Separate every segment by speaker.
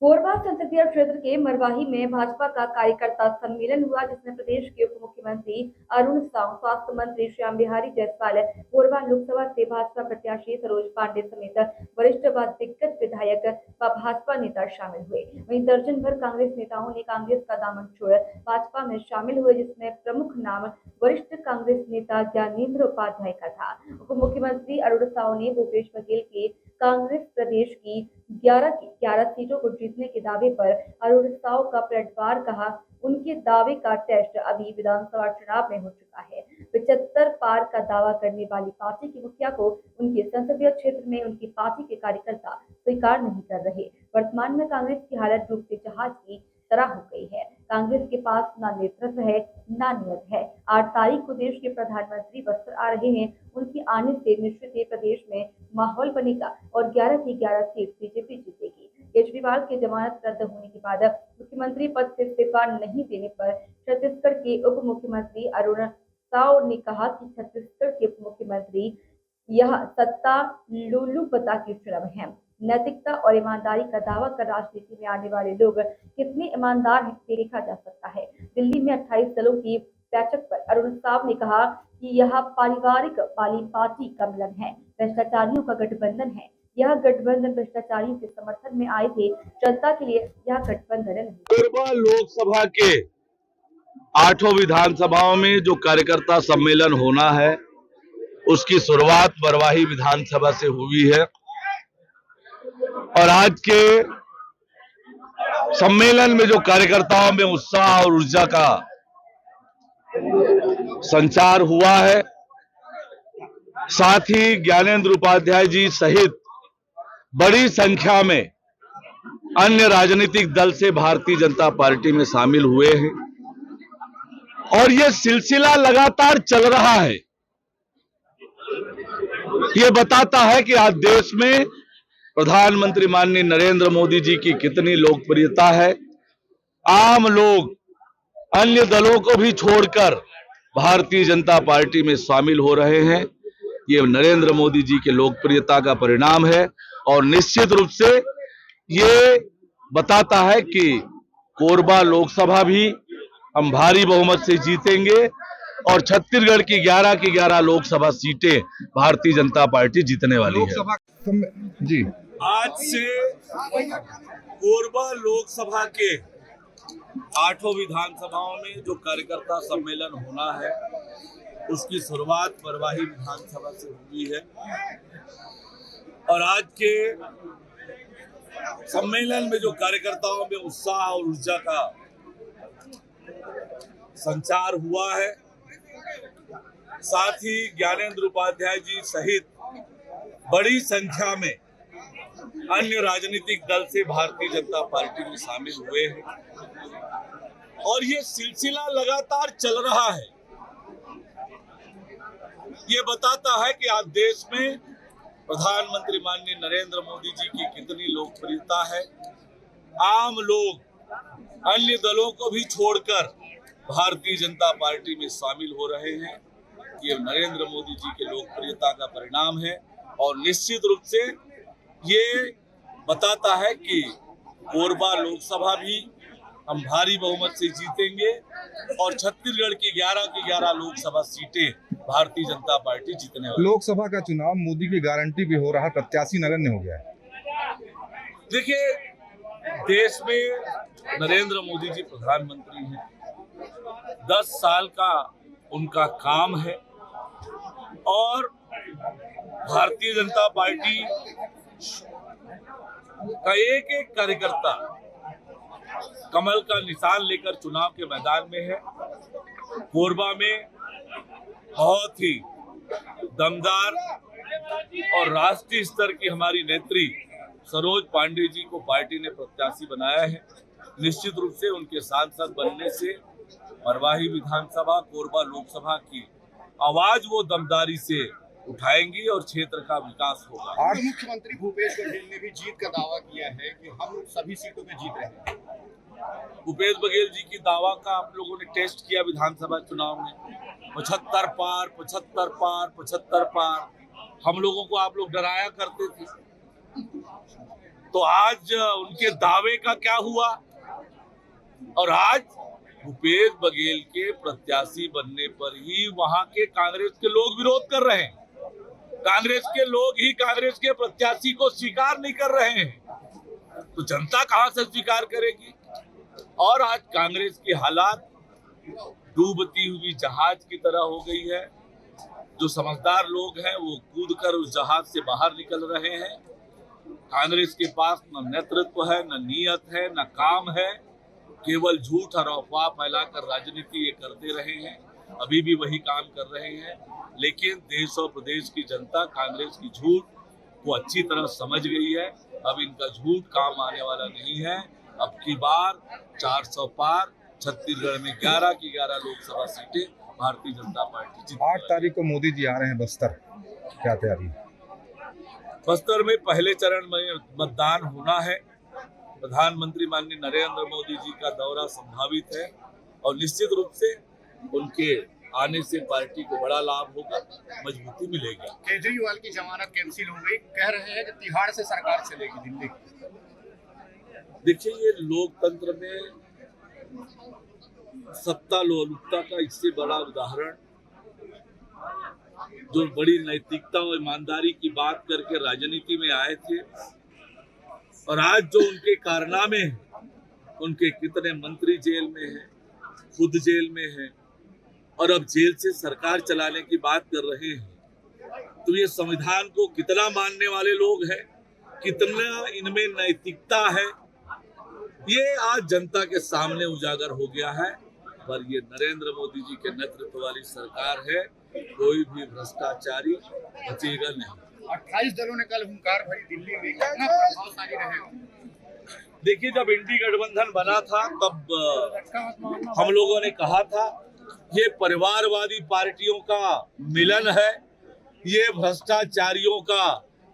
Speaker 1: कोरबा संसदीय क्षेत्र के मरवाही में भाजपा का कार्यकर्ता सम्मेलन हुआ, जिसमें प्रदेश के उप मुख्यमंत्री अरुण साव, स्वास्थ्य मंत्री श्याम बिहारी जायसवाल, कोरबा लोकसभा से भाजपा प्रत्याशी सरोज पांडे समेत वरिष्ठ व दिग्गज विधायक व भाजपा नेता शामिल हुए। वहीं दर्जन भर कांग्रेस नेताओं ने कांग्रेस का दामन छोड़ भाजपा में शामिल हुए, जिसमें प्रमुख नाम वरिष्ठ कांग्रेस नेता ज्ञानेंद्र उपाध्याय का था। उप मुख्यमंत्री अरुण साव ने भूपेश बघेल के कांग्रेस प्रदेश की 11 की 11 सीटों को जीतने के दावे पर अरुण साव का पलटवार कहा। उनके दावे का टेस्ट अभी विधानसभा चुनाव में हो चुका है। 75 पार का दावा करने वाली पार्टी की मुखिया को उनके संसदीय क्षेत्र में उनकी पार्टी के कार्यकर्ता स्वीकार नहीं कर रहे। वर्तमान में कांग्रेस की हालत डूबते जहाज की तरह हो गई है। कांग्रेस के पास ना नेतृत्व है, ना नियत है। 8 तारीख को देश के प्रधानमंत्री बस्तर आ रहे हैं। उनके आने से निश्चित ही प्रदेश में माहौल बनेगा और 11 की 11 सीट बीजेपी जीतेगी। केजरीवाल के जमानत रद्द होने के बाद मुख्यमंत्री पद से इस्तीफा नहीं देने पर छत्तीसगढ़ के उप मुख्यमंत्री अरुण साव ने कहा कि छत्तीसगढ़ के उप मुख्यमंत्री यह सत्ता लुल्लू पता की चुनाव है। नैतिकता और ईमानदारी का दावा कर राजनीति में आने वाले लोग कितने ईमानदार हैं देखा जा सकता है। दिल्ली में 28 दलों की बैठक पर अरुण साव ने कहा कि यह पारिवारिक वाली पार्टी का मिलन है, भ्रष्टाचारियों का गठबंधन है। यह गठबंधन भ्रष्टाचारियों के समर्थन में आए थे, जनता के लिए यह गठबंधन नहीं।
Speaker 2: कोरबा लोकसभा के 8 विधानसभाओं में जो कार्यकर्ता सम्मेलन होना है, उसकी शुरुआत मरवाही विधानसभा से हुई है और आज के सम्मेलन में जो कार्यकर्ताओं में उत्साह और ऊर्जा का संचार हुआ है, साथ ही ज्ञानेंद्र उपाध्याय जी सहित बड़ी संख्या में अन्य राजनीतिक दल से भारतीय जनता पार्टी में शामिल हुए हैं और यह सिलसिला लगातार चल रहा है। यह बताता है कि आज देश में प्रधानमंत्री माननीय नरेंद्र मोदी जी की कितनी लोकप्रियता है। आम लोग अन्य दलों को भी छोड़कर भारतीय जनता पार्टी में शामिल हो रहे हैं। ये नरेंद्र मोदी जी के लोकप्रियता का परिणाम है और निश्चित रूप से ये बताता है कि कोरबा लोकसभा भी हम भारी बहुमत से जीतेंगे और छत्तीसगढ़ की 11 लोकसभा सीटें भारतीय जनता पार्टी जीतने वाली है।
Speaker 3: जी,
Speaker 2: आज से कोरबा लोकसभा के 8 विधानसभाओं में जो कार्यकर्ता सम्मेलन होना है, उसकी शुरुआत मरवाही विधानसभा से हुई है और आज के सम्मेलन में जो कार्यकर्ताओं में उत्साह और ऊर्जा का संचार हुआ है, साथ ही ज्ञानेंद्र उपाध्याय जी सहित बड़ी संख्या में अन्य राजनीतिक दल से भारतीय जनता पार्टी में शामिल हुए हैं और ये सिलसिला लगातार चल रहा है। ये बताता है कि आज देश में प्रधानमंत्री माननीय नरेंद्र मोदी जी की कितनी लोकप्रियता है। आम लोग अन्य दलों को भी छोड़कर भारतीय जनता पार्टी में शामिल हो रहे हैं। ये नरेंद्र मोदी जी के लोकप्रियता का परिणाम है और निश्चित रूप से ये बताता है कि कोरबा लोकसभा भी हम भारी बहुमत से जीतेंगे और छत्तीसगढ़ की 11 लोकसभा सीटें भारतीय जनता पार्टी जीतने वाली।
Speaker 3: लोकसभा का चुनाव मोदी की गारंटी भी हो रहा, प्रत्याशी नगण्य हो गया है।
Speaker 2: देखिए, देश में नरेंद्र मोदी जी प्रधानमंत्री हैं, 10 साल का उनका काम है और भारतीय जनता पार्टी का एक एक कार्यकर्ता कमल का निशान लेकर चुनाव के मैदान में है। कोरबा में बहुत ही दमदार और राष्ट्रीय स्तर की हमारी नेत्री सरोज पांडे जी को पार्टी ने प्रत्याशी बनाया है। निश्चित रूप से उनके सांसद बनने से मरवाही विधानसभा, कोरबा लोकसभा की आवाज वो दमदारी से उठाएंगी और क्षेत्र का विकास होगा।
Speaker 4: आज मुख्यमंत्री भूपेश बघेल ने भी जीत का दावा किया है कि हम सभी सीटों पे जीत रहे हैं।
Speaker 2: भूपेश बघेल जी की दावा का आप लोगों ने टेस्ट किया विधानसभा चुनाव में। 75 पार, 75 पार, 75 पार, हम लोगों को आप लोग डराया करते थे। तो आज उनके दावे का क्या हुआ? और आज भूपेश बघेल के प्रत्याशी बनने पर ही वहां के कांग्रेस के लोग विरोध कर रहे हैं। कांग्रेस के लोग ही कांग्रेस के प्रत्याशी को स्वीकार नहीं कर रहे हैं, तो जनता कहां से स्वीकार करेगी? और आज कांग्रेस की हालात डूबती हुई जहाज की तरह हो गई है। जो समझदार लोग हैं वो कूदकर उस जहाज से बाहर निकल रहे हैं। कांग्रेस के पास न नेतृत्व है, न नीयत है, न काम है। केवल झूठ और अफवाह फैलाकर राजनीति ये करते रहे हैं, अभी भी वही काम कर रहे हैं। लेकिन देश और प्रदेश की जनता कांग्रेस की झूठ को अच्छी तरह समझ गई है। अब इनका झूठ काम आने वाला नहीं है। अब की बार 400 पार, छत्तीसगढ़ में 11 की 11 लोकसभा सीटें भारतीय जनता पार्टी जीत।
Speaker 3: 8 तारीख को मोदी जी आ रहे हैं बस्तर, क्या तैयारी?
Speaker 2: बस्तर में पहले चरण में मतदान होना है। प्रधानमंत्री माननीय नरेंद्र मोदी जी का दौरा संभावित है और निश्चित रूप से उनके आने से पार्टी को बड़ा लाभ होगा, मजबूती मिलेगी।
Speaker 4: केजरीवाल की जमानत कैंसिल हो गई, कह रहे हैं कि तिहाड़ से सरकार चलेगी दिल्ली की।
Speaker 2: देखिए, ये लोकतंत्र में सत्ता लोलुपता का इससे बड़ा उदाहरण, जो बड़ी नैतिकता और ईमानदारी की बात करके राजनीति में आए थे और आज जो उनके कारनामे हैं, उनके कितने मंत्री जेल में हैं, खुद जेल में हैं और अब जेल से सरकार चलाने की बात कर रहे हैं। तो ये संविधान को कितना मानने वाले लोग हैं, कितना इनमें नैतिकता है, ये आज जनता के सामने उजागर हो गया है। पर ये नरेंद्र मोदी जी के नेतृत्व वाली सरकार है, कोई भी भ्रष्टाचारी बचेगा नहीं।
Speaker 4: 28 दलों ने कल हुंकार भरी दिल्ली में, कितना प्रभावशाली रहेगा?
Speaker 2: देखिए, जब इंडी गठबंधन बना था तब हम लोगों ने कहा था ये परिवारवादी पार्टियों का मिलन है, ये भ्रष्टाचारियों का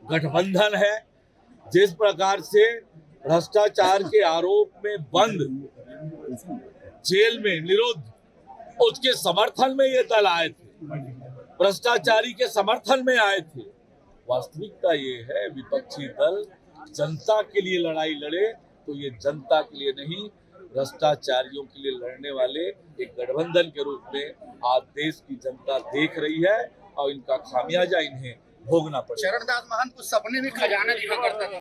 Speaker 2: गठबंधन है। जिस प्रकार से भ्रष्टाचार के आरोप में बंद, जेल में निरुद्ध, उसके समर्थन में ये दल आए थे, भ्रष्टाचारी के समर्थन में आए थे। वास्तविकता ये है, विपक्षी दल जनता के लिए लड़ाई लड़े तो ये जनता के लिए नहीं, भ्रष्टाचारियों के लिए लड़ने वाले एक गठबंधन के रूप में आज देश की जनता देख रही है और इनका खामियाजा इन्हें भोगना पड़ेगा।
Speaker 4: चरणदास महंत को सपने में खजाना दिखा करता था।